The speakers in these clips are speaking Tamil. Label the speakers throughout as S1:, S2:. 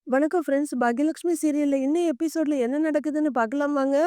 S1: வணக்கம் ஃப்ரெண்ட்ஸ். பாக்யலட்சுமி சீரியல்ல இன்னும் எபிசோட்ல என்ன நடக்குதுன்னு பார்க்கலாம் வாங்க.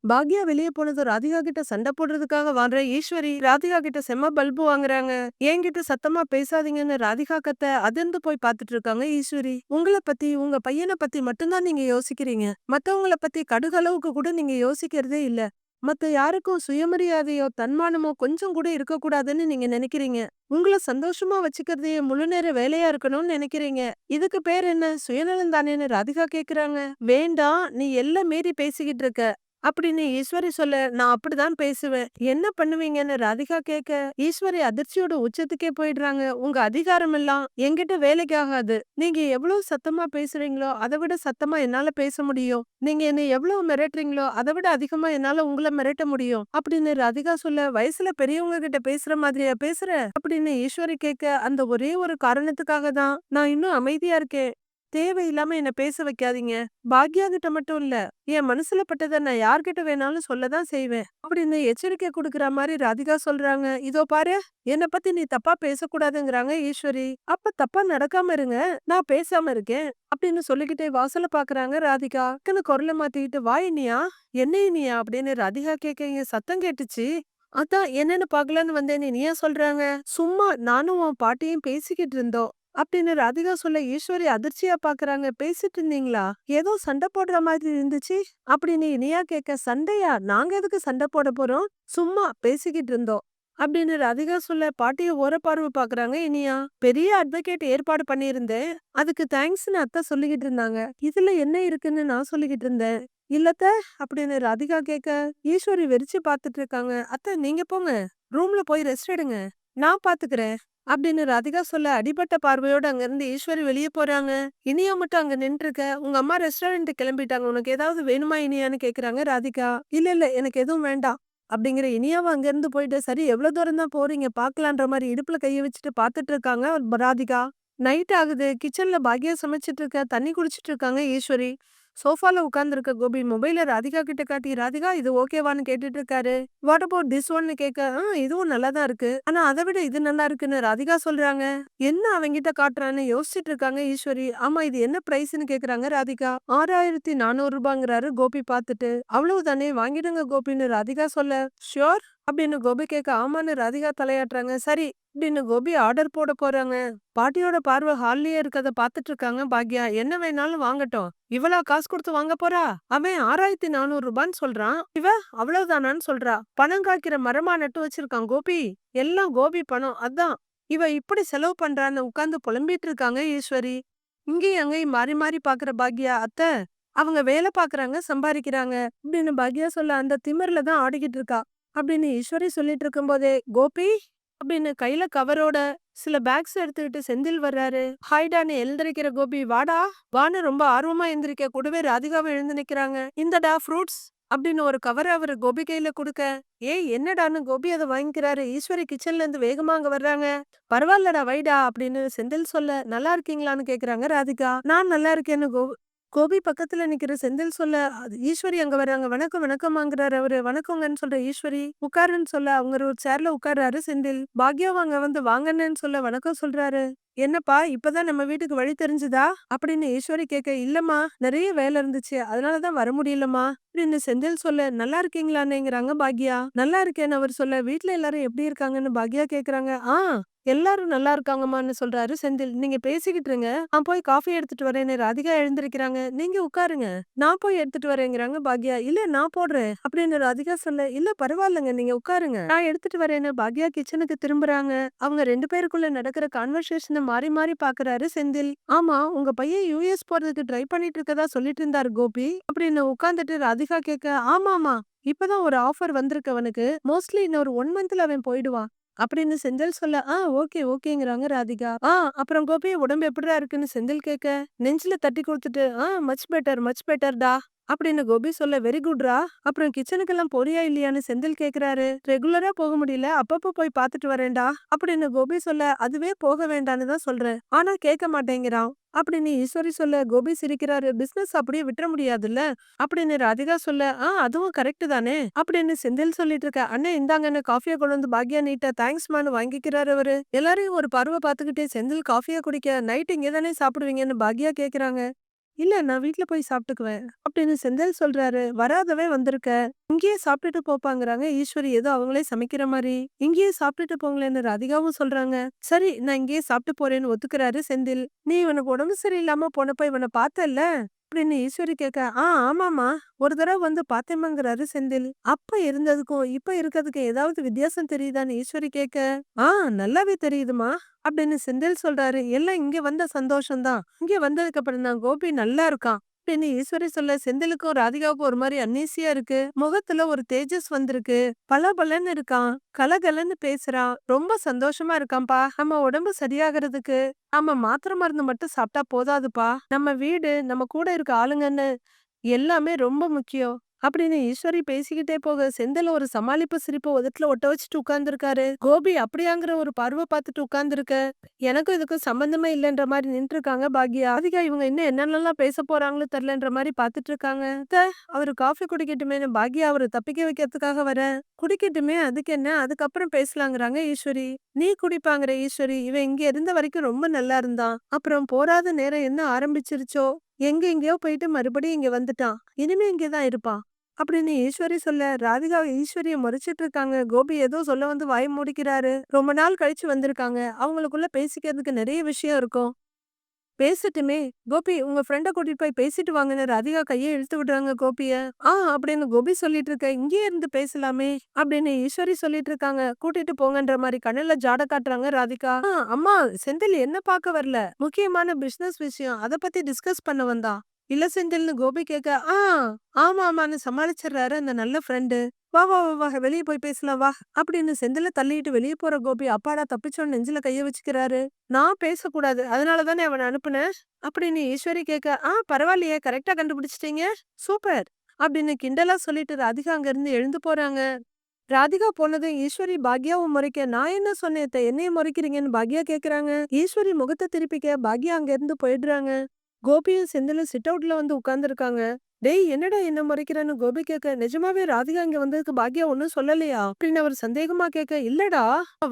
S1: பாக்யா வெளிய போனது ராதிகா கிட்ட சண்டை போடுறதுக்காக வர்ற ஈஸ்வரி ராதிகா கிட்ட செம்ம பல்பு வாங்குறாங்க. என்கிட்ட சத்தமா பேசாதீங்கன்னு ராதிகா கத்த அதிர்ந்து போய் பார்த்துட்டு இருக்காங்க ஈஸ்வரி. உங்கள பத்தி உங்க பையனை பத்தி மட்டும்தான் நீங்க யோசிக்கிறீங்க. மத்தவங்கள பத்தி கடுகளவுக்கு கூட நீங்க யோசிக்கிறதே இல்ல. மத்த யாருக்கும் சுயமரியாதையோ தன்மானமோ கொஞ்சம் கூட இருக்கக்கூடாதுன்னு நீங்க நினைக்கிறீங்க. உங்கள சந்தோஷமா வச்சுக்கிறதையே முழு நேர வேலையா இருக்கணும்னு நினைக்கிறீங்க. இதுக்கு பேர் என்ன சுயநலம் தானேன்னு ராதிகா கேக்குறாங்க. வேண்டாம், நீ எல்லாம் மீறி பேசிக்கிட்டு இருக்க அப்படின்னு ஈஸ்வரி சொல்ல, நான் அப்படிதான் பேசுவேன். என்ன பண்ணுவீங்கன்னு ராதிகா கேட்க, ஈஸ்வரி அதிர்ச்சியோட உச்சத்துக்கே போயிடுறாங்க. உங்க அதிகாரம் எல்லாம் என்கிட்ட வேலைக்கு ஆகாது. நீங்க எவ்வளவு சத்தமா பேசுறீங்களோ அதை விட சத்தமா என்னால பேச முடியும். நீங்க என்ன எவ்வளவு மிரட்டுறீங்களோ அதை விட அதிகமா என்னால உங்களை மிரட்ட முடியும் அப்படின்னு ராதிகா சொல்ல, வயசுல பெரியவங்க கிட்ட பேசுற மாதிரியா பேசுற அப்படின்னு ஈஸ்வரி கேட்க, அந்த ஒரே ஒரு காரணத்துக்காக தான் நான் இன்னும் அமைதியா இருக்கேன். தேவையில்லாம என்ன பேச வைக்காதீங்க. பாக்யா கிட்ட மட்டும் இல்ல, என் மனசுல பட்டதை நான் யார்கிட்ட வேணாலும் சொல்லதான் செய்வேன் அப்படின்னு எச்சரிக்கை கொடுக்கற மாதிரி ராதிகா சொல்றாங்க. இதோ பாரு, என்ன பத்தி நீ தப்பா பேசக்கூடாதுங்கிறாங்க ஈஸ்வரி. அப்ப தப்பா நடக்காம இருங்க, நான் பேசாம இருக்கேன் அப்படின்னு சொல்லிக்கிட்டே வாசல பாக்குறாங்க ராதிகா. குரலை மாத்திக்கிட்டு, வா இனியா, என்ன இனியா அப்படின்னு ராதிகா கேட்க சத்தம் கேட்டுச்சு. அதான் என்னன்னு பாக்கலான்னு வந்தேன்னு இனியா சொல்றாங்க. சும்மா நானும் உன் பாட்டியும் பேசிக்கிட்டு இருந்தோம் அப்படின்னு ராதிகா சொல்ல, ஈஸ்வரி அதிர்ச்சியா பாக்குறாங்க. பேசிட்டு இருந்தீங்களா? ஏதோ சண்டை போடுற மாதிரி இருந்துச்சு அப்படின்னு இனியா கேட்க, சண்டையா? நாங்க எதுக்கு சண்டை போட போறோம்? சும்மா பேசிக்கிட்டு இருந்தோம் அப்படின்னு ராதிகா சொல்ல, பாட்டிய ஓரப்பார்வை பாக்குறாங்க இனியா. பெரிய அட்வொகேட் ஏற்பாடு பண்ணியிருந்தேன், அதுக்கு தேங்க்ஸ்னு அத்தை சொல்லிக்கிட்டு இருந்தாங்க. இதுல என்ன இருக்குன்னு நான் சொல்லிக்கிட்டு இருந்தேன். இல்லத்த அப்படின்னு ராதிகா கேட்க, ஈஸ்வரி வெறிச்சு பாத்துட்டு இருக்காங்க. அத்தை நீங்க போங்க, ரூம்ல போய் ரெஸ்ட் எடுங்க, நான் பாத்துக்கிறேன் அப்படின்னு ராதிகா சொல்ல, அடிபட்ட பார்வையோட அங்க இருந்து ஈஸ்வரி வெளியே போறாங்க. இனியா மட்டும் அங்க நின்று இருக்க. உங்க அம்மா ரெஸ்டாரண்ட் கிளம்பிட்டாங்க, உனக்கு ஏதாவது வேணுமா இனியான்னு கேக்குறாங்க ராதிகா. இல்ல இல்ல, எனக்கு எதுவும் வேண்டாம் அப்படிங்கிற இனியாவை அங்க இருந்து போயிட்டு, சரி எவ்வளவு தூரம் தான் போறீங்க பாக்கலான்ற மாதிரி இடுப்புல கைய வச்சுட்டு பாத்துட்டு இருக்காங்க ராதிகா. நைட் ஆகுது. கிச்சன்ல பாக்யா சமைச்சிட்டு இருக்க, தண்ணி குடிச்சிட்டு இருக்காங்க ஈஸ்வரி. சோஃபால உட்கார்ந்துருக்க கோபி மொபைல ராதிகா கிட்ட காட்டி, ராதிகா இது ஓகேவான்னு கேட்டுட்டு இருக்காரு. வாட் அபவுட் திஸ் ஒன்னு கேட்க, இதுவும் நல்லா தான் இருக்கு, ஆனா அதை விட இது நல்லா இருக்குன்னு ராதிகா சொல்றாங்க. என்ன அவங்கிட்ட காட்டுறான்னு யோசிச்சுட்டு இருக்காங்க ஈஸ்வரி. ஆமா, இது என்ன பிரைஸ்ன்னு கேக்குறாங்க ராதிகா. 6400 ரூபாங்கிறாரு கோபி பார்த்துட்டு. அவ்வளவுதானே, வாங்கிடுங்க கோபின்னு ராதிகா சொல்ல, ஷியோர் அப்படின்னு கோபி கேட்க, ஆமான்னு ராதிகா தலையாட்டுறாங்க. சரி அப்படின்னு கோபி ஆர்டர் போட போறாங்க. பாட்டியோட பார்வை ஹால்லயே இருக்கத பாத்துட்டு இருக்காங்க பாக்யா. என்ன வேணாலும் வாங்கட்டும், இவளா காசு கொடுத்து வாங்க போறா? அவன் 6400 ரூபான்னு சொல்றான், இவ அவ்வளவுதானான்னு சொல்றா. பணம் காய்க்கிற மரமா நட்டு வச்சிருக்கான் கோபி, எல்லாம் கோபி பணம். அதான் இவ இப்படி செலவு பண்றான்னு உட்கார்ந்து புலம்பிட்டு இருக்காங்க ஈஸ்வரி. இங்கேயும் அங்கேயும் மாறி மாறி பாக்குற பாக்யா, அத்தை அவங்க வேலை பாக்குறாங்க, சம்பாதிக்கிறாங்க அப்படின்னு பாக்யா சொல்ல, அந்த திமிர்ல தான் ஆடிக்கிட்டு இருக்கா அப்படின்னு ஈஸ்வரி சொல்லிட்டு இருக்கும்போதே, கோபி அப்படின்னு கையில கவரோட சில பேக்ஸ் எடுத்துக்கிட்டு செந்தில் வர்றாரு. ஹாய்டான்னு எழுந்திருக்கிற கோபி, வாடா வான்னு ரொம்ப ஆர்வமா எந்திரிக்க, கூடவே ராதிகாவும் எழுந்து நிக்கிறாங்க. இந்தடா ஃப்ரூட்ஸ் அப்படின்னு ஒரு கவர் அவரு கோபி கையில கொடுக்க, ஏய் என்னடான்னு கோபி அதை வாங்கிக்கிறாரு. ஈஸ்வரி கிச்சன்ல இருந்து வேகமா அங்க வர்றாங்க. பரவாயில்லடா வைடா அப்படின்னு செந்தில் சொல்ல, நல்லா இருக்கீங்களான்னு கேக்குறாங்க ராதிகா. நான் நல்லா இருக்கேன்னு கோபி பக்கத்துல நிக்கிற செந்தில் சொல்ல, அது ஈஸ்வரி அங்க வர்றாங்க. வணக்கம் வணக்கம்ங்கிறாரு அவரு. வணக்கங்கன்னு சொல்ற ஈஸ்வரி உட்காருன்னு சொல்ல, அவங்க ஒரு சேர்ல உட்கார்றாரு செந்தில். பாக்யாவும் அங்க வந்து வாங்கன்னு சொல்ல வணக்கம் சொல்றாரு. என்னப்பா இப்பதான் நம்ம வீட்டுக்கு வழி தெரிஞ்சுதா அப்படின்னு ஈஸ்வரி கேட்க, இல்லம்மா நிறைய வேலை இருந்துச்சு, அதனாலதான் வர முடியலம்மா அப்படின்னு செந்தில் சொல்ல, நல்லா இருக்கீங்களான்னுங்கிறாங்க பாக்யா. நல்லா இருக்கேன்னு அவர் சொல்ல, வீட்டுல எல்லாரும் எப்படி இருக்காங்கன்னு பாக்யா கேக்குறாங்க. எல்லாரும் நல்லா இருக்காங்கம்மான்னு சொல்றாரு செந்தில். நீங்க பேசிக்கிட்டு இருங்க, நான் போய் காஃபி எடுத்துட்டு வரேன்னு ராதிகா எழுந்திருக்கிறாங்க. நீங்க உட்காருங்க, நான் போய் எடுத்துட்டு வரேங்கிறாங்க பாக்யா. இல்ல நான் போடுறேன் அப்படின்னு ராதிகா சொல்ல, இல்ல பரவாயில்லங்க நீங்க உட்காருங்க, நான் எடுத்துட்டு வரேன்னு பாக்யா கிச்சனுக்கு திரும்புறாங்க. அவங்க ரெண்டு பேருக்குள்ள நடக்கிற கான்வர்சேஷனை மாறி மாறி பாக்குறாரு செந்தில். ஆமா, உங்க பையன் யுஎஸ் போறதுக்கு ட்ரை பண்ணிட்டு இருக்கதா சொல்லிட்டு இருந்தாரு கோபி அப்படின்னு உட்கார்ந்துட்டு ராதிகா கேட்க, ஆமாமா இப்பதான் ஒரு ஆஃபர் வந்திருக்கு அவனுக்கு, மோஸ்ட்லி இன்னொரு 1 மந்த்ல அவன் போயிடுவான் அப்படின்னு செந்தில் சொல்ல, ஓகே ஓகேங்கிறாங்க ராதிகா. அப்புறம் கோபி உடம்பு எப்படிடா இருக்குன்னு செந்தில் கேட்க, நெஞ்சில தட்டி கொடுத்துட்டு, மச் பெட்டர்டா அப்படின்னு கோபி சொல்ல, வெரி குட்ரா. அப்புறம் கிச்சனுக்கெல்லாம் போறியா இல்லையான்னு செந்தில் கேக்குறாரு. ரெகுலரா போக முடியல, அப்பப்ப போய் பாத்துட்டு வரேன்டா அப்படின்னு கோபி சொல்ல, அதுவே போக வேண்டான்னு தான் சொல்றேன், ஆனா கேட்க மாட்டேங்கிறான் அப்படின்னு ஈஸ்வரி சொல்ல, கோபி சிரிக்கிறாரு. பிசினஸ் அப்படியே விட்டுற முடியாதுல்ல அப்படின்னு ராதிகா சொல்ல, அதுவும் கரெக்ட் தானே அப்படின்னு செந்தில் சொல்லிட்டு இருக்க. அண்ணன் இந்தாங்கன்னு காஃபியை கொண்டு வந்து பாக்யா நீட்ட தேங்க்ஸ்மான்னு வாங்கிக்கிறாரு அவரு. எல்லாரையும் ஒரு பருவ பாத்துக்கிட்டே செந்தில் காஃபியா குடிக்க, நைட் இங்கே தானே சாப்பிடுவீங்கன்னு பாக்யா கேக்குறாங்க. இல்ல நான் வீட்ல போய் சாப்பிட்டுக்குவேன் அப்படின்னு செந்தில் சொல்றாரு. வராதவே வந்திருக்க. இங்கேயே சாப்பிட்டுட்டு போப்பாங்கறாங்க ஈஸ்வரி ஏதோ அவங்களே சமைக்கிற மாரி. இங்கேயே சாப்பிட்டுட்டு போங்களேன்னு ராதிகாவும் சொல்றாங்க. சரி நான் இங்கேயே சாப்பிட்டு போறேன்னு ஒத்துக்கிறாரு செந்தில். நீ இவனுக்கு உடம்பு சரியில்லாம போனப்ப இவன பார்த்தல்ல? அப்படின்னு ஈஸ்வரி கேட்க, ஆமாமா. ஒரு தடவ வந்து பார்த்தேம்மாங்கிறாரு செந்தில். அப்ப இருந்ததுக்கும், இப்ப இருக்கறதுக்கும் ஏதாவது வித்தியாசம் தெரியுதான்னு ஈஸ்வரி கேட்க, ஆ நல்லாவே தெரியுதும்மா. அப்படின்னு செந்தில் சொல்றாரு. எல்லாம் இங்க வந்த சந்தோஷம் தான். இங்க வந்ததுக்கு அப்புறம் தான் கோபி நல்லா இருக்கான். அப்படின்னு ஈஸ்வரி சொல்ல செந்திலுக்கும் ராதிகாவுக்கும் ஒரு மாரி அன்னீசியா இருக்கு. முகத்துல ஒரு தேஜஸ் வந்திருக்கு. பளபளன்னு இருக்கான். கலகலன்னு பேசுறான். ரொம்ப சந்தோஷமா இருக்கான்பா. நம்ம உடம்பு சரியாகறதுக்கு ஆமா மாத்திரை மருந்து மட்டும் சாப்பிட்டா போதாதுப்பா. நம்ம வீடு, நம்ம கூட இருக்க ஆளுங்கன்னு எல்லாமே ரொம்ப முக்கியம். அப்படின்னு ஈஸ்வரி பேசிக்கிட்டே போக செந்தில் ஒரு சமாளிப்பு சிரிப்பு உதட்டுல ஒட்ட வச்சுட்டு உட்கார்ந்துருக்காரு. கோபி அப்படியாங்கிற ஒரு பார்வை பார்த்துட்டு உட்கார்ந்துருக்க. எனக்கும் இதுக்கும் சம்பந்தமே இல்லைன்ற மாதிரி நின்று இருக்காங்க பாக்யா. ராதிகா இவங்க இன்னும் என்னென்னலாம் பேச போறாங்களோ தெரியலன்ற மாதிரி பார்த்துட்டு இருக்காங்க. அவரு காஃபி குடிக்கட்டுமேன்னு பாக்யா அவரை தப்பிக்க வைக்கிறதுக்காக வர குடிக்கட்டுமே அதுக்கு என்ன அதுக்கப்புறம் பேசலாங்கிறாங்க ஈஸ்வரி. நீ குடிப்பாங்கிற ஈஸ்வரி இவன் இங்க இருந்த வரைக்கும் ரொம்ப நல்லா இருந்தான். அப்புறம் போராத நேரம் என்ன ஆரம்பிச்சிருச்சோ எங்கெங்கேயோ போயிட்டு மறுபடியும் இங்க வந்துட்டான். இனிமே இங்கதான் இருப்பான். அப்படின்னு ஈஸ்வரி சொல்ல ராதிகா ஈஸ்வரிய முறைச்சிட்டு இருக்காங்க. கோபி ஏதோ சொல்ல வந்து வாய மூடிக்கிறாரு. ரொம்ப நாள் கழிச்சு வந்திருக்காங்க. அவங்களுக்குள்ள பேசிக்கிறதுக்கு நிறைய விஷயம் இருக்கும். பேசட்டுமே. கோபி உங்க ஃப்ரெண்ட கூட்டிட்டு போய் பேசிட்டு வாங்கன்னு ராதிகா கைய இழுத்து விடுறாங்க கோபிய. அப்படின்னு கோபி சொல்லிட்டு இருக்க. இங்கேயே இருந்து பேசலாமே அப்படின்னு ஈஸ்வரி சொல்லிட்டு இருக்காங்க. கூட்டிட்டு போங்கன்ற மாதிரி கண்ணுல ஜாட காட்டுறாங்க ராதிகா. அம்மா செந்தில் என்ன பார்க்க வரல. முக்கியமான பிசினஸ் விஷயம். அத பத்தி டிஸ்கஸ் பண்ண வந்தா. இல்ல செந்தில்னு கோபி கேட்க, ஆமா ஆமான்னு சமாளிச்சிடுறாரு அந்த நல்ல ஃப்ரெண்டு. வா வா வா வா வெளியே போய் பேசலாம் வா அப்படின்னு செந்தில தள்ளிட்டு வெளியே போற கோபி அப்பாடா தப்பிச்சோன்னு நெஞ்சில கைய வச்சுக்கிறாரு. நான் பேசக்கூடாது. அதனால தானே அவன அனுப்புனேன். அப்படின்னு ஈஸ்வரி கேட்க, பரவாயில்லையே கரெக்ட்டா கண்டுபிடிச்சிட்டீங்க. சூப்பர். அப்படின்னு கிண்டலா சொல்லிட்டு ராதிகா அங்கிருந்து எழுந்து போறாங்க. ராதிகா போனதும் ஈஸ்வரி பாக்யாவும் முறைக்க, நான் என்ன சொன்னேன் என்னைய முறைக்கிறீங்கன்னு பாக்யா கேக்குறாங்க. ஈஸ்வரி முகத்தை திருப்பிக்க பாக்யா அங்க இருந்து போயிடுறாங்க. கோபியும் செந்திலும் சிட் அவுட்ல வந்து உட்கார்ந்துருக்காங்க. டேய் என்னடா என்ன முறைக்கிறன்னு கோபி கேட்க, நிஜமாவே ராதிகா இங்க வந்ததுக்கு பாக்யா ஒன்னும் சொல்லலையா அப்படின்னு அவர் சந்தேகமா கேட்க, இல்லடா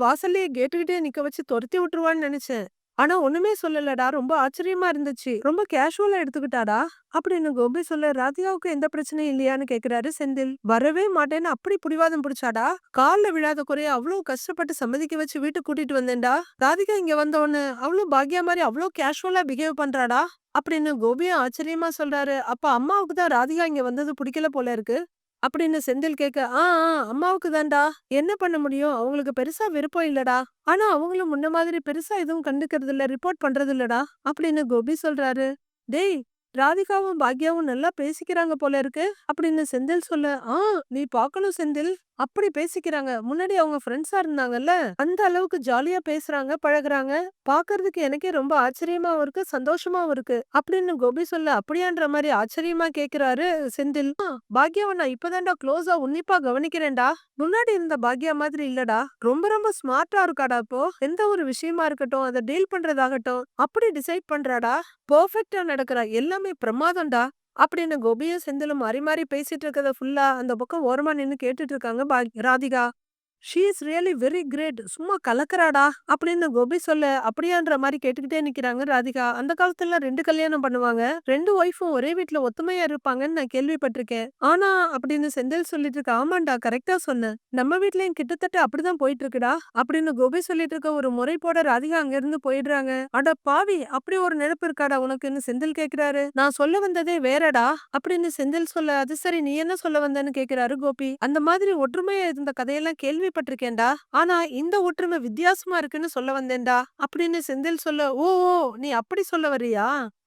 S1: வாசல்லையே கேட்டுக்கிட்டே நிக்க வச்சு துரத்தி விட்டுருவான்னு நினைச்சேன். ஆனா ஒண்ணுமே சொல்லலடா. ரொம்ப ஆச்சரியமா இருந்துச்சு. ரொம்ப கேஷுவலா எடுத்துக்கிட்டாடா அப்படின்னு கோபி சொல்ல, ராதிகாவுக்கு எந்த பிரச்சனையும் இல்லையான்னு கேக்குறாரு செந்தில். வரவே மாட்டேன்னு அப்படி புடிவாதம் பிடிச்சாடா. கால்ல விழாத குறைய அவ்வளவு கஷ்டப்பட்டு சம்மதிக்க வச்சு வீட்டுக்கு கூட்டிட்டு வந்தேன்டா. ராதிகா இங்க வந்த உடனே அவ்வளவு பாக்யா மாதிரி அவ்வளவு கேஷுவலா பிஹேவ் பண்றாடா அப்படின்னு கோபியும் ஆச்சரியமா சொல்றாரு. அப்ப அம்மாவுக்கு தான் ராதிகா இங்க வந்தது பிடிக்கல போல இருக்கு அப்படின்னு செந்தில் கேட்க, அம்மாவுக்கு தான்டா. என்ன பண்ண முடியும்? அவங்களுக்கு பெருசா விருப்பம் இல்லடா. ஆனா அவங்களும் முன்ன மாதிரி பெருசா எதுவும் கண்டுக்கிறது இல்ல, ரிப்போர்ட் பண்றது இல்லடா அப்படின்னு கோபி சொல்றாரு. டேய் ராதிகாவும் பாக்யாவும் நல்லா பேசிக்கிறாங்க போல இருக்கு அப்படின்னு செந்தில் சொல்ல, நீ பார்க்கணும் செந்தில். அப்படி பேசிக்கிறாங்க. முன்னாடி அவங்க ஃப்ரெண்ட்ஸா இருந்தாங்கல்ல. அந்த அளவுக்கு ஜாலியா பேசுறாங்க, பழகுறாங்க. பார்க்கறதுக்கு எனக்கே ரொம்ப ஆச்சரியமாவும் இருக்கு, சந்தோஷமாவும் இருக்கு அப்படின்னு கோபி சொல்ல, அப்படியான்ற மாதிரி ஆச்சரியமா கேக்குறாரு செந்தில். பாக்யாவை நான் இப்பதான்டா க்ளோஸா உன்னிப்பா கவனிக்கிறேன்டா. முன்னாடி இருந்த பாக்யா மாதிரி இல்லடா. ரொம்ப ரொம்ப ஸ்மார்ட்டா இருக்காடா இப்போ. எந்த ஒரு விஷயமா இருக்கட்டும், அதை டீல் பண்றதாகட்டும் அப்படி டிசைட் பண்றாடா. பெர்ஃபெக்ட்டா நடக்குறா. எல்லாமே பிரமாதம்டா அப்படின்னு கோபியும் செந்திலும் மாறி மாறி பேசிட்டு இருக்கத ஃபுல்லா அந்த பக்கம் ஓரமா நின்னு கேட்டுட்டு இருக்காங்க Radhika. She is really very great. சும்மா கலக்கறாடா அப்படின்னு கோபி சொல்ல, அப்படியான்ற மாதிரி கேட்டுக்கிட்டே நிக்கிறாங்க ராதிகா. அந்த காலத்துல 2 கல்யாணம் பண்ணுவாங்க. 2 ஒய்ஃபும் ஒரே வீட்ல ஒத்துமையா இருப்பாங்கன்னு நான் கேள்விப்பட்டிருக்கேன். ஆனா அப்படின்னு செந்தில் சொல்லிட்டு இருக்க, ஆமாண்டா கரெக்டா சொன்ன. நம்ம வீட்லயும் கிட்டத்தட்ட அப்படிதான் போயிட்டு இருக்குடா அப்படின்னு கோபி சொல்லிட்டு இருக்க. ஒரு முறை போட ராதிகா அங்க இருந்து போயிடுறாங்க. அட பாவி அப்படி ஒரு நினைப்பு இருக்காடா உனக்குன்னு செந்தில் கேக்குறாரு. நான் சொல்ல வந்ததே வேறடா அப்படின்னு செந்தில் சொல்ல, அது சரி நீ என்ன சொல்ல வந்தன்னு கேக்குறாரு கோபி. அந்த மாதிரி ஒற்றுமையா இருந்த கதையெல்லாம் கேள்விப்பட்டிருக்கேன்டா. ஆனா இந்த ஒற்றுமை வித்தியாசமா இருக்குன்னு சொல்ல வந்தேன்டா அப்படின்னு செந்தில் சொல்ல, ஓ ஓ, நீ அப்படி சொல்ல வரியா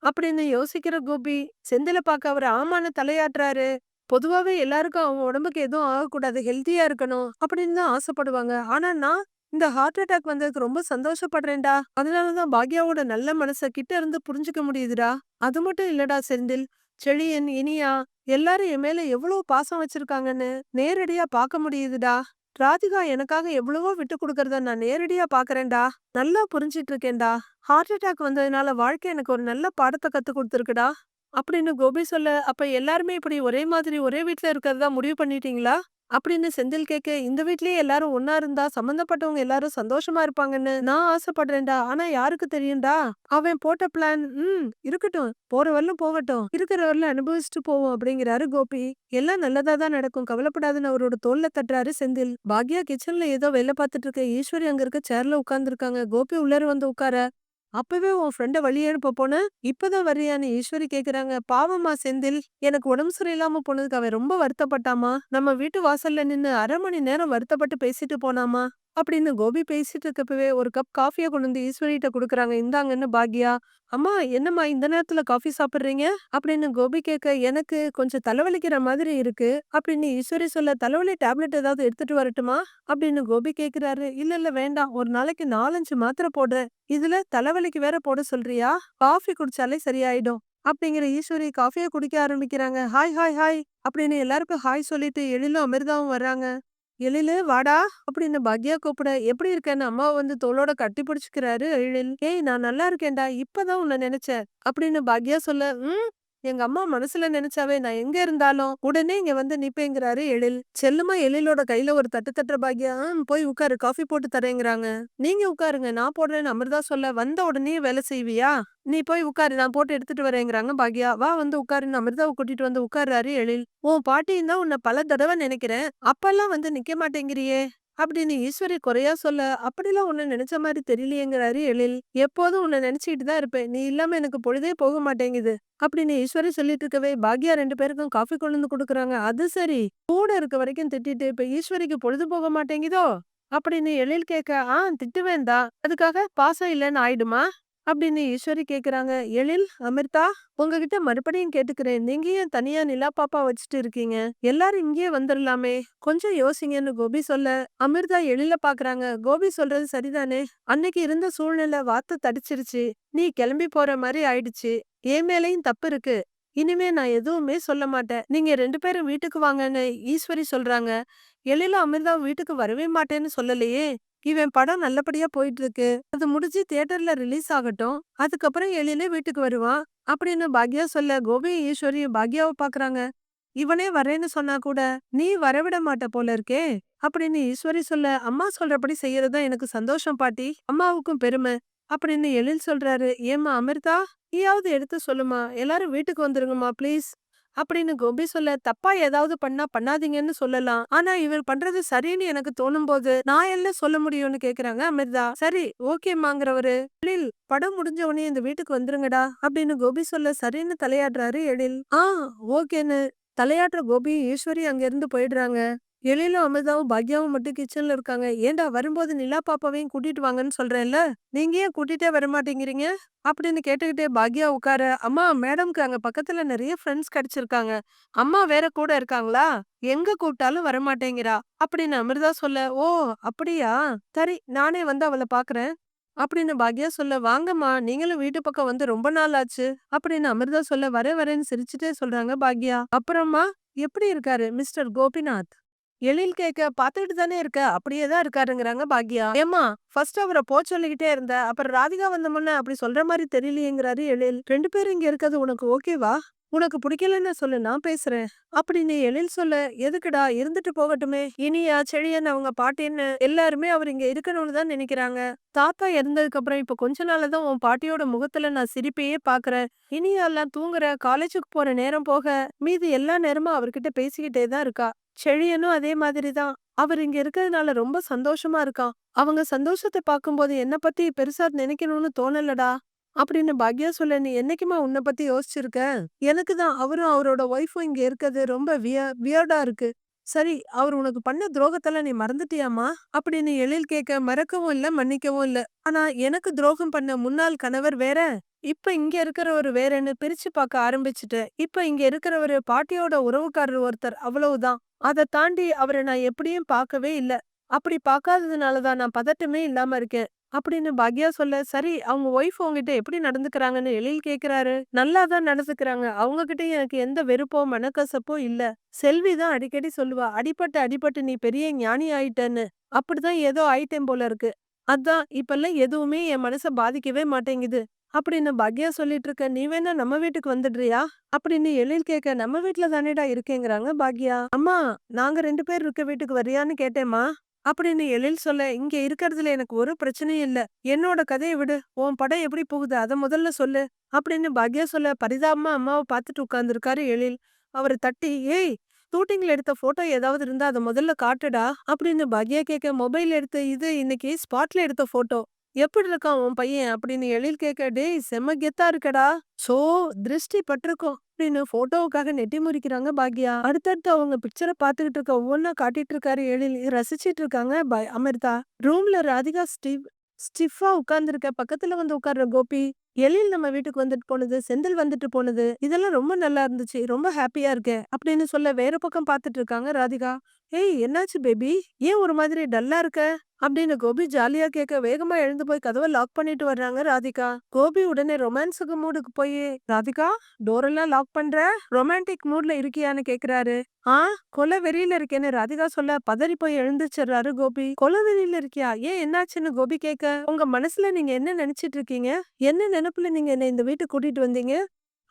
S1: அப்படின்னு யோசிக்கிற கோபி செந்தில பார்க்க அவர் ஆமான்னு தலையாட்டுறாரு. பொதுவாவே எல்லாருக்கும் அவங்க உடம்புக்கு எதுவும் ஆகக்கூடாது, ஹெல்த்தியா இருக்கணும் அப்படின்னு தான் ஆசைப்படுவாங்க. ஆனா நான் இந்த ஹார்ட் அட்டாக் வந்ததுக்கு ரொம்ப சந்தோஷப்படுறேன்டா. அதனாலதான் பாக்யாவோட நல்ல மனச கிட்ட இருந்து புரிஞ்சுக்க முடியுதுடா. அது மட்டும் இல்லடா செந்தில், செழியன், இனியா எல்லாரும் என் மேல எவ்வளவு பாசம் வச்சிருக்காங்கன்னு நேரடியா பார்க்க முடியுதுடா. ராதிகா எனக்காக எவ்வளவோ விட்டு கொடுக்கறத நான் நேரடியா பாக்குறேன்டா. நல்லா புரிஞ்சிட்டு இருக்கேன்டா. ஹார்ட் அட்டாக் வந்ததுனால வாழ்க்கை எனக்கு ஒரு நல்ல பாடத்தை கத்து கொடுத்துருக்குடா அப்படின்னு கோபி சொல்ல, அப்ப எல்லாருமே இப்படி ஒரே மாதிரி ஒரே வீட்ல இருக்கிறதா முடிவு பண்ணிட்டீங்களா அப்படின்னு செந்தில் கேட்க, இந்த வீட்லயே எல்லாரும் ஒண்ணா இருந்தா சம்பந்தப்பட்டவங்க எல்லாரும் சந்தோஷமா இருப்பாங்கன்னு நான் ஆசைப்படுறேன்டா. ஆனா யாருக்கு தெரியும்டா? அவன் போட்ட பிளான். இருக்கட்டும். போற வரலும் போகட்டும். இருக்கிற வரலும் அனுபவிச்சுட்டு போவோம் அப்படிங்கிறாரு கோபி. எல்லாம் நல்லதா தான் நடக்கும். கவலைப்படாதுன்னு அவரோட தோள்ல தட்டுறாரு செந்தில். பாக்யா கிச்சன்ல ஏதோ வேலை பார்த்துட்டு இருக்க ஈஸ்வரி அங்க இருக்க சேர்ல உட்கார்ந்துருக்காங்க. கோபி உள்ளார வந்து உட்கார, அப்பவே உன் ஃப்ரெண்ட வழி அனுப்ப போன, இப்பதான் வர்றியான்னு ஈஸ்வரி கேக்குறாங்க. பாவம்மா செந்தில், எனக்கு உடம்பு சரியில்லாம போனதுக்கு அவன் ரொம்ப வருத்தப்பட்டாமா. நம்ம வீட்டு வாசல்ல நின்னு 1/2 மணி நேரம் வருத்தப்பட்டு பேசிட்டு போனாமா. அப்படின்னு கோபி பேசிட்டு இருக்கப்பவே ஒரு கப் காஃபிய கொண்டு வந்து ஈஸ்வரிட்ட குடுக்குறாங்க. இந்தாங்கன்னு பாக்யா. அம்மா என்னம்மா இந்த நேரத்துல காஃபி சாப்பிடுறீங்க? அப்படின்னு கோபி கேட்க, எனக்கு கொஞ்சம் தலைவலிக்கிற மாதிரி இருக்கு அப்படின்னு ஈஸ்வரி சொல்ல, தலைவலி டேப்லெட் ஏதாவது எடுத்துட்டு வரட்டுமா? அப்படின்னு கோபி கேக்குறாரு. இல்ல இல்ல வேண்டாம். ஒரு நாளைக்கு 4, 5 மாத்திரை போடுறேன். இதுல தலைவலிக்கு வேற போட சொல்றியா? காஃபி குடிச்சாலே சரியாயிடும். அப்படிங்கிற ஈஸ்வரி காஃபிய குடிக்க ஆரம்பிக்கிறாங்க. ஹாய் ஹாய் ஹாய் அப்படின்னு எல்லாருக்கும் ஹாய் சொல்லிட்டு எழிலும் அமிர்தாவும் வர்றாங்க. எழிலு வாடா அப்படின்னு பாக்யா கூப்பிட, எப்படி இருக்கேன்னு அம்மாவை வந்து தோளோட கட்டி பிடிச்சுக்கிறாரு எழில். ஏய் நான் நல்லா இருக்கேன்டா, இப்பதான் உன்னை நினைச்சேன் அப்படின்னு பாக்யா சொல்ல, எங்க அம்மா மனசுல நினைச்சாவே நான் எங்க இருந்தாலும் உடனே இங்க வந்து நிப்பேங்கிறாரு எழில். செல்லுமா எழிலோட கையில ஒரு தட்டு தட்டுற பாக்யா, போய் உட்காரு காஃபி போட்டு தரேங்கிறாங்க. நீங்க உட்காருங்க நான் போடுறேன்னு அமிர்தா சொல்ல, வந்த உடனே வேலை செய்வியா? நீ போய் உட்காரு நான் போட்டு எடுத்துட்டு வரேங்கிறாங்க பாக்யா. வா வந்து உட்காருன்னு அமிர்தாவை கூட்டிட்டு வந்து உட்கார்றாரு எழில். உன் பாட்டியும் தான் உன்னை பல தடவை நினைக்கிறேன். அப்பெல்லாம் வந்து நிக்க மாட்டேங்கிறியே அப்படின்னு ஈஸ்வரி குறையா சொல்ல, அப்படிலாம் உன்னை நினைச்ச மாதிரி தெரியலையேங்கிறாரு எழில். எப்போதும் உன்னை நினைச்சுக்கிட்டு தான் இருப்பேன். நீ இல்லாம எனக்கு பொழுதே போக மாட்டேங்குது அப்படின்னு ஈஸ்வரி சொல்லிட்டு இருக்கவே பாக்யா 2 பேருக்கும் காஃபி கொண்டு வந்து கொடுக்குறாங்க. அது சரி, கூட இருக்க வரைக்கும் திட்டிட்டு இப்ப ஈஸ்வரிக்கு பொழுது போக மாட்டேங்குதோ அப்படின்னு எழில் கேட்க, திட்டுவேன் தான். அதுக்காக பாசம் இல்லைன்னு ஆயிடுமா? அப்படின்னு ஈஸ்வரி கேக்குறாங்க. எழில், அமிர்தா, உங்ககிட்ட மறுபடியும் கேட்டுக்கிறேன். நீங்க ஏன் தனியா நிலா பாப்பா வச்சுட்டு இருக்கீங்க? எல்லாரும் இங்கேயே வந்துடலாமே. கொஞ்சம் யோசிங்கன்னு கோபி சொல்ல, அமிர்தா எழில பாக்குறாங்க. கோபி சொல்றது சரிதானே. அன்னைக்கு இருந்த சூழ்நிலை வார்த்தை தடிச்சிருச்சு. நீ கிளம்பி போற மாதிரி ஆயிடுச்சு. என் மேலயும் தப்பு இருக்கு. இனிமே நான் எதுவுமே சொல்ல மாட்டேன். நீங்க 2 பேரும் வீட்டுக்கு வாங்கன்னு ஈஸ்வரி சொல்றாங்க. எழில அமிர்தா வீட்டுக்கு வரவே மாட்டேன்னு சொல்லலையே. இவன் படம் நல்லபடியா போயிட்டு இருக்கு. அது முடிஞ்சு தியேட்டர்ல ரிலீஸ் ஆகட்டும். அதுக்கப்புறம் எழிலே வீட்டுக்கு வருவான் அப்படின்னு பாக்யா சொல்ல, கோபி ஈஸ்வரியும் பாக்யாவை பாக்குறாங்க. இவனே வரேன்னு சொன்னா கூட நீ வரவிட மாட்ட போல இருக்கே அப்படின்னு ஈஸ்வரி சொல்ல, அம்மா சொல்றபடி செய்யறதுதான் எனக்கு சந்தோஷம் பாட்டி. அம்மாவுக்கும் பெருமை அப்படின்னு எழில் சொல்றாரு. ஏம்மா அமிர்தா, நீயாவது எடுத்து சொல்லுமா. எல்லாரும் வீட்டுக்கு வந்துருங்கம்மா ப்ளீஸ் அப்படின்னு கோபி சொல்ல, தப்பா ஏதாவது பண்ணா பண்ணாதீங்கன்னு சொல்லலாம். ஆனா இவர் பண்றது சரின்னு எனக்கு தோணும் போது நான் எல்லாம் சொல்ல முடியும்னு கேக்குறாங்க அமிர்தா. சரி ஓகேமாங்கிறவரு, எழில் படம் முடிஞ்ச உடனே இந்த வீட்டுக்கு வந்துருங்கடா அப்படின்னு கோபி சொல்ல, சரின்னு தலையாடுறாரு எழில். ஓகேன்னு தலையாட்டுற கோபி ஈஸ்வரி அங்க இருந்து போயிடுறாங்க. எழிலும் அமிர்தாவும் பாக்யாவும் மட்டும் கிச்சன்ல இருக்காங்க. ஏண்டா வரும்போது நிலா பாப்பாவையும் கூட்டிட்டு வாங்கன்னு சொல்றேன்ல, நீங்க ஏன் கூட்டிட்டே வரமாட்டேங்கிறீங்க அப்படின்னு கேட்டுக்கிட்டே பாக்யா உட்கார, அம்மா மேடம்க்கு அங்க பக்கத்துல நிறைய ஃப்ரெண்ட்ஸ் கிடைச்சிருக்காங்க. அம்மா வேற கூட இருக்காங்களா, எங்க கூப்பிட்டாலும் வரமாட்டேங்கிறா அப்படின்னு அமிர்தா சொல்ல, ஓ அப்படியா, சரி நானே வந்து அவளை பாக்குறேன் அப்படின்னு பாக்யா சொல்ல, வாங்கம்மா நீங்களும் வீட்டு பக்கம் வந்து ரொம்ப நாள் ஆச்சு அப்படின்னு அமிர்தா சொல்ல, வரேன்னு சிரிச்சுட்டே சொல்றாங்க பாக்யா. அப்புறமா எப்படி இருக்காரு மிஸ்டர் கோபிநாத்? எழில் கேட்க, பாத்துட்டு தானே இருக்க, அப்படியே தான் இருக்காருங்கிறாங்க பாக்யா. ஏம்மா ஃபர்ஸ்ட் அவரை போ சொல்லிக்கிட்டே இருந்த, அப்புறம் ராதிகா வந்த முன்ன அப்படி சொல்ற மாதிரி தெரியலையேங்கிறாரு எழில். 2 பேரும் இங்க இருக்கிறது உனக்கு ஓகேவா? உனக்கு பிடிக்கலன்னு சொல்லு நான் பேசுறேன் அப்படின்னு எழில் சொல்ல, எதுக்குடா இருந்துட்டு போகட்டுமே. இனியா செழியன் அவங்க பாட்டின்னு எல்லாருமே அவர் இங்க இருக்கணும்னு தான் நினைக்கிறாங்க. தாத்தா இறந்ததுக்கு அப்புறம் இப்ப கொஞ்ச நாளா தான் உன் பாட்டியோட முகத்துல நான் சிரிப்பையே பாக்குறேன். இனியா எல்லாம் தூங்குற காலேஜுக்கு போற நேரம் போக மீதி எல்லா நேரமும் அவர்கிட்ட பேசிக்கிட்டே தான் இருக்கா. செழியனும் அதே மாதிரி தான். அவர் இங்க இருக்கிறதுனால ரொம்ப சந்தோஷமா இருக்கான். அவங்க சந்தோஷத்தை பார்க்கும்போது என்ன பத்தி பெருசா நினைக்கணும்னு தோணலடா அப்படின்னு பாக்யா சொல்ல, நீ என்னைக்குமா உன்னை பத்தி யோசிச்சிருக்க? எனக்கு தான் அவரும் அவரோட ஒய்ஃபும் இங்க இருக்கிறது ரொம்ப வியர்டா இருக்கு. சரி அவர் உனக்கு பண்ண துரோகத்தெல்லாம் நீ மறந்துட்டியாமா அப்படின்னு எழில் கேட்க, மறக்கவும் இல்ல மன்னிக்கவும் இல்ல. ஆனா எனக்கு துரோகம் பண்ண முன்னாள் கணவர் வேற, இப்ப இங்க இருக்கிறவரு வேறன்னு பிரிச்சு பார்க்க ஆரம்பிச்சுட்டேன். இப்ப இங்க இருக்கிறவரு பாட்டியோட உறவுக்காரர் ஒருத்தர், அவ்வளவுதான். அதை தாண்டி அவரை நான் எப்படியும் பார்க்கவே இல்ல. அப்படி பார்க்காததுனாலதான் நான் பதட்டமே இல்லாம இருக்கேன் அப்படின்னு பாக்யா சொல்ல, சரி அவங்க ஒய்ஃப் உங்ககிட்ட எப்படி நடந்துக்கிறாங்கன்னு எழில் கேக்குறாரு. நல்லா தான் நடந்துக்கிறாங்க. அவங்க கிட்டயும் எனக்கு எந்த வெறுப்போ மனக்கசப்போ இல்ல. செல்வி தான் அடிக்கடி சொல்லுவா, அடிபட்டு நீ பெரிய ஞானி ஆயிட்டன்னு. அப்படிதான் ஏதோ ஆயிட்டேன் போல இருக்கு. அதான் இப்பெல்லாம் எதுவுமே என் மனச பாதிக்கவே மாட்டேங்குது அப்படின்னு பாக்யா சொல்லிட்டு இருக்க. நீ வேணா நம்ம வீட்டுக்கு வந்துடுறியா அப்படின்னு எழில் கேட்க. நம்ம வீட்ல தானேடா இருக்கேங்கிறாங்க பாக்யா. அம்மா, நாங்க 2 பேர் இருக்க வீட்டுக்கு வரியான்னு கேட்டேம்மா அப்படின்னு எழில் சொல்ல. இங்க இருக்கிறதுல எனக்கு ஒரு பிரச்சனையும் இல்ல. என்னோட கதையை விடு. உன் படம் எப்படி போகுது அத முதல்ல சொல்லு அப்படின்னு பாக்யா சொல்ல. பரிதாபமா அம்மாவை பார்த்துட்டு உட்கார்ந்துருக்காரு எழில். அவரை தட்டி, ஏய், ஷூட்டிங்ல எடுத்த போட்டோ ஏதாவது இருந்தா அத முதல்ல காட்டுடா அப்படின்னு பாக்யா கேட்க. மொபைல் எடுத்து, இது இன்னைக்கு ஸ்பாட்ல எடுத்த போட்டோ. எப்படி இருக்கான் உன் பையன் அப்படின்னு எழில் கேட்க. டேய், செம்ம கெத்தா இருக்கடா. சோ, திருஷ்டி பட்டிருக்கோம் அப்படின்னு போட்டோவுக்காக நெட்டி முறிக்கிறாங்க பாக்யா. அடுத்தடுத்து அவங்க பிக்சரை பார்த்துக்கிட்டு இருக்க ஒவ்வொன்னா காட்டிட்டு இருக்காரு எழில். ரசிச்சிட்டு இருக்காங்க அமிர்தா. ரூம்ல ராதிகா ஸ்டிஃபா உட்கார்ந்துருக்க. பக்கத்துல வந்து உட்கார்ற கோபி. எழில் நம்ம வீட்டுக்கு வந்துட்டு போனது, செந்தில் வந்துட்டு போனது, இதெல்லாம் ரொம்ப நல்லா இருந்துச்சு. ரொம்ப ஹாப்பியா இருக்கேன் அப்படின்னு சொல்ல வேற பக்கம் பார்த்துட்டு இருக்காங்க ராதிகா. ஏய், என்னாச்சு பேபி? ஏன் ஒரு மாதிரி டல்லா இருக்க அப்படின்னு கோபி ஜாலியா கேட்க. வேகமா எழுந்து போய் கதவை லாக் பண்ணிட்டு வர்றாங்க ராதிகா. கோபி உடனே ரொமான்ஸுக்கு மூடுக்கு போய், ராதிகா, டோரெல்லாம் லாக் பண்ற, ரொமான்டிக் மூட்ல இருக்கியான்னு கேக்குறாரு. ஆ, கொலை வெறியில இருக்கேன்னு ராதிகா சொல்ல பதறி போய் எழுந்துச்சிடுறாரு கோபி. கொலை வெறியில இருக்கியா? ஏன், என்னாச்சுன்னு கோபி கேட்க. உங்க மனசுல நீங்க என்ன நினைச்சிட்டு இருக்கீங்க? என்ன நினைப்புல நீங்க என்ன இந்த வீட்டுக்கு கூட்டிட்டு வந்தீங்க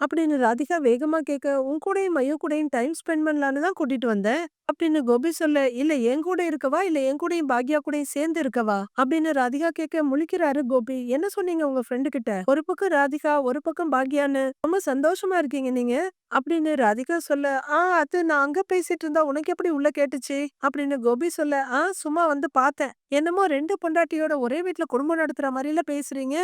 S1: அப்படின்னு ராதிகா வேகமா கேட்க. உன் கூடயும் மையு கூடயும் டைம் ஸ்பெண்ட் பண்ணலான்னு தான் கூட்டிட்டு வந்தேன் அப்படின்னு கோபி சொல்ல. இல்ல என் கூட இருக்கவா, இல்ல என் கூடயும் பாக்யா கூடயும் சேர்ந்து இருக்கவா அப்படின்னு ராதிகா கேட்க. முழிக்கிறாரு கோபி. என்ன சொன்னீங்க உங்க ஃப்ரெண்டு கிட்ட? ஒரு பக்கம் ராதிகா, ஒரு பக்கம் பாக்யான்னு ரொம்ப சந்தோஷமா இருக்கீங்க நீங்க அப்படின்னு ராதிகா சொல்ல. அது நான் அங்க பேசிட்டு இருந்தா உனக்கு எப்படி உள்ள கேட்டுச்சு அப்படின்னு கோபி சொல்ல. சும்மா வந்து பார்த்தேன். என்னமோ 2 பொண்டாட்டியோட ஒரே வீட்ல குடும்பம் நடத்துற மாதிரில பேசுறீங்க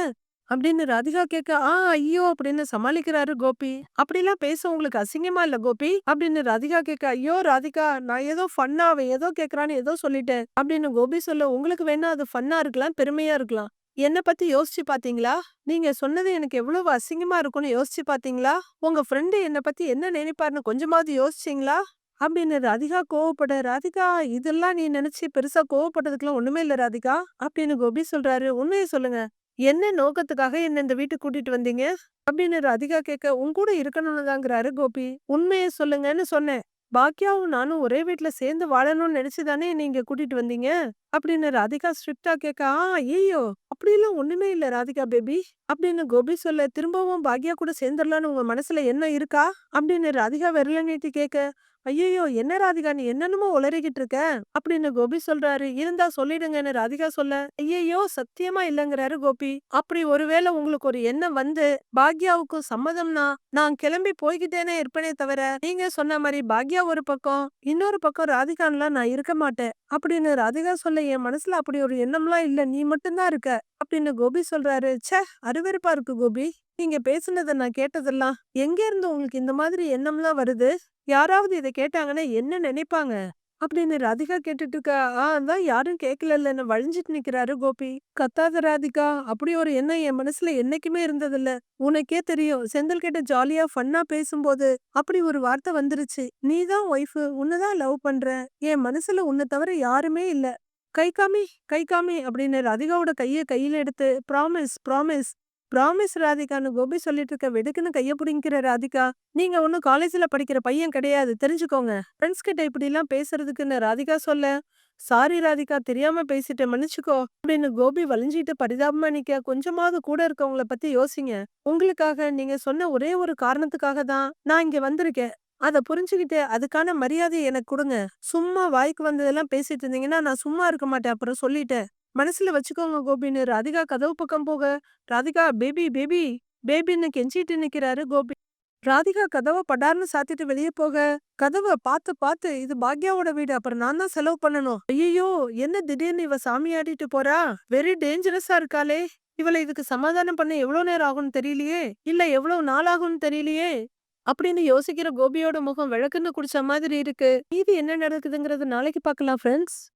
S1: அப்படின்னு ராதிகா கேட்க. ஐயோ அப்படின்னு சமாளிக்கிறாரு கோபி. அப்படிலாம் பேச உங்களுக்கு அசிங்கமா இல்ல கோபி அப்படின்னு ராதிகா கேட்க. ஐயோ ராதிகா, நான் ஏதோ ஃபன்னா, அவன் ஏதோ கேக்குறான்னு ஏதோ சொல்லிட்டேன் அப்படின்னு கோபி சொல்ல. உங்களுக்கு வேணா அது ஃபன்னா இருக்கலாம், பெருமையா இருக்கலாம். என்ன பத்தி யோசிச்சு பாத்தீங்களா? நீங்க சொன்னது எனக்கு எவ்வளவு அசிங்கமா இருக்கும்னு யோசிச்சு பாத்தீங்களா? உங்க ஃப்ரெண்டு என்ன பத்தி என்ன நினைப்பாருன்னு கொஞ்சமாவது யோசிச்சீங்களா அப்படின்னு ராதிகா கோவப்பட. ராதிகா, இதெல்லாம் நீ நினைச்சு பெருசா கோவப்பட்டதுக்கெல்லாம் ஒண்ணுமே இல்ல ராதிகா அப்படின்னு கோபி சொல்றாரு. உண்மையை சொல்லுங்க. என்ன நோக்கத்துக்காக என்ன இந்த வீட்டுக்கு கூட்டிட்டு வந்தீங்க அப்படின்னு ராதிகா கேட்க. உன் கூட இருக்கணும்னு தாங்கிறாரு கோபி. உண்மையை சொல்லுங்கன்னு சொன்னேன். பாக்கியாவும் நானும் ஒரே வீட்ல சேர்ந்து வாழணும்னு நினைச்சுதானே நீங்க கூட்டிட்டு வந்தீங்க அப்படின்னு ராதிகா ஸ்ட்ரிக்டா கேட்க. ஐயோ, அப்படியெல்லாம் ஒண்ணுமே இல்ல ராதிகா பேபி அப்படின்னு கோபி சொல்ல. திரும்பவும் பாக்யா கூட சேர்ந்துடலான்னு உங்க மனசுல என்ன இருக்கா அப்படின்னு ராதிகா விரல நீட்டி கேட்க. ஐயோ, என்ன ராதிகா, நீ என்னென்னமோ உளறிக்கிட்டு இருக்க அப்படின்னு கோபி சொல்றாரு. இருந்தா சொல்லிடுங்கன்னு ராதிகா சொல்ல. ஐயோ, சத்தியமா இல்லங்கிறாரு கோபி. அப்படி ஒருவேளை உங்களுக்கு ஒரு எண்ணம் வந்து பாக்யாவுக்கும் சம்மதம்னா நான் கிளம்பி போய்கிட்டேனே இருப்பேனே தவிர, நீங்க சொன்ன மாதிரி பாக்யா ஒரு பக்கம், இன்னொரு பக்கம் ராதிகான்லாம் நான் இருக்க மாட்டேன் அப்படின்னு ராதிகா சொல்ல. என் மனசுல அப்படி ஒரு எண்ணம்லாம் இல்ல, நீ மட்டும்தான் இருக்க அப்படின்னு கோபி சொல்றாரு. ச்சே, அருவருப்பா இருக்கு கோபி. நீங்க பேசுனத நான் கேட்டதெல்லாம். எங்க இருந்து உங்களுக்கு இந்த மாதிரி எண்ணம்லாம் வருது? யாராவது இத கேட்டாங்கன்னா என்ன நினைப்பாங்க அப்படின்னு ராதிகா கேட்டுட்டு இருக்கா. அதான் யாரும் கேட்கலன்னு வழிஞ்சிட்டு நிக்கிறாரு கோபி. கத்தாத ராதிகா, அப்படி ஒரு எண்ணம் என் மனசுல என்னைக்குமே இருந்ததில்ல. உனக்கே தெரியும், செந்தில் கிட்ட ஜாலியா ஃபன்னா பேசும்போது அப்படி ஒரு வார்த்தை வந்துருச்சு. நீதான் ஒய்ஃபு, உன்னதான் லவ் பண்ற, என் மனசுல உன்னை தவிர யாருமே இல்ல. கை காமி, கை காமி அப்படின்னு ராதிகாவோட கைய கையில எடுத்து, ப்ராமிஸ், ப்ராமிஸ், ப்ராமிஸ் ராதிகான்னு கோபி சொல்லிட்டு இருக்க. வெடுக்குன்னு கைய புடிங்கிற ராதிகா. நீங்க ஒன்னும் காலேஜ்ல படிக்கிற பையன் கிடையாது, தெரிஞ்சுக்கோங்க. ஃப்ரெண்ட்ஸ் கிட்ட இப்படி எல்லாம் பேசுறதுக்குன்னு ராதிகா சொல்ல. சாரி ராதிகா, தெரியாம பேசிட்டேன், மன்னிச்சுக்கோ அப்படின்னு கோபி வலிஞ்சிட்டு பரிதாபமா நிக்க. கொஞ்சமாவது கூட இருக்கவங்கள பத்தி யோசிங்க. உங்களுக்காக, நீங்க சொன்ன ஒரே ஒரு காரணத்துக்காக தான் நான் இங்க வந்திருக்கேன். அத புரிஞ்சுகிட்டு அதுக்கான மரியாதையை எனக்கு கொடுங்க. சும்மா வாய்க்கு வந்ததெல்லாம் பேசிட்டு இருந்தீங்கன்னா நான் சும்மா இருக்க மாட்டேன், அப்புறம் சொல்லிட்டேன். மனசுல வச்சுக்கோங்க கோபின்னு ராதிகா கதவு பக்கம் போக. ராதிகா, பேபி பேபி பேபின்னு கெஞ்சிட்டு நிக்கிறாரு கோபி. ராதிகா கதவை படார்னு சாத்திட்டு வெளியே போக. கதவை பார்த்து பார்த்து, இது பாக்யாவோட வீடு, அப்புறம் நான் தான் செலவு பண்ணணும். ஐயோ, என்ன திடீர்னு இவ சாமியாடிட்டு போறா? வெரி டேஞ்சரஸா இருக்காளே. இவளை இதுக்கு சமாதானம் பண்ண எவ்வளவு நேரம் ஆகும்னு தெரியலையே, இல்ல எவ்வளவு நாள் ஆகும்னு தெரியலையே அப்படின்னு யோசிக்கிற கோபியோட முகம் விளக்குன்னு குடிச்ச மாதிரி இருக்கு. இது என்ன நடக்குதுங்கிறது நாளைக்கு பார்க்கலாம் ஃப்ரெண்ட்ஸ்.